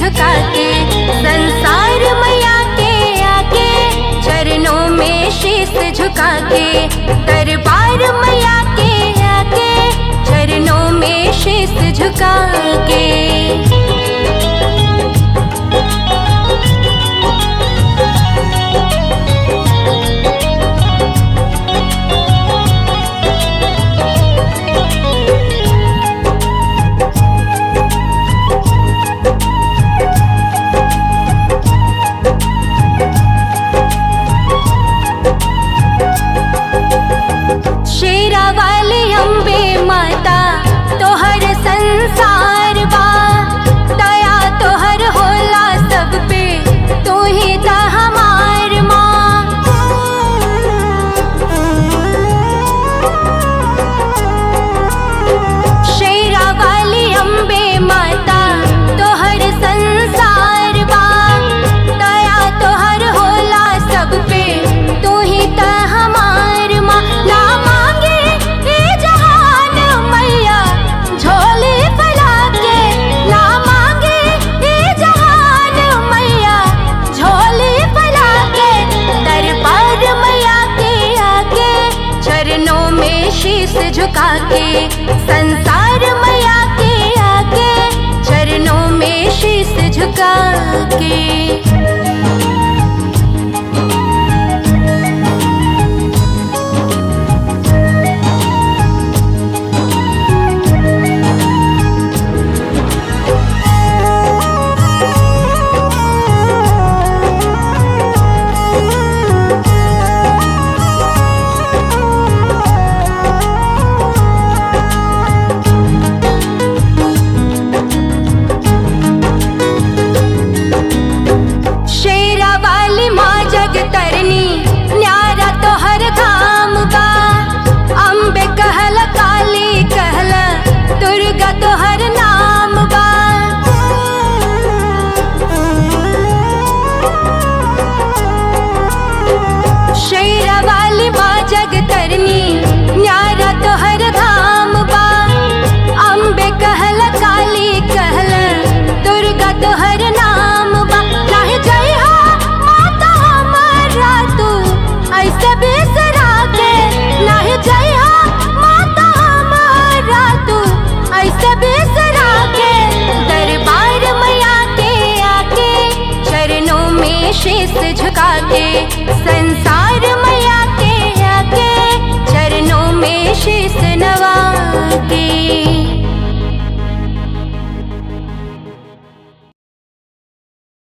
झुका के, संसार मैया के आगे चरणों में शीश झुका के, दरबार मैया के आगे चरणों में शीश झुका के। संसार बा दया तोहर होला सब पे, तू ही ता हमार माँ। शेरा वाली अम्बे माता तोहर संसार बा दया तोहर होला सब पे, तू ही ता हमार माँ। ना मांगे ये जहान मैया झोली शीश झुका के, संसार मैया के आगे चरणों में शीश झुका के। न्यारा तोहर धाम बा, अम्बे कहल काली कहल दुर्गा तोहर नाम बा। शेरा वाली माँ जगतरनी न्यारा तोहर धाम बा, अम्बे कहल काली कहल दुर्गा तोहर नाम बा। नाही जय ऐसे बिसरा के, नहीं जय माता हमारा तू ऐसे बिसरा के, दरबार मैया के आके चरणों में शीश झुका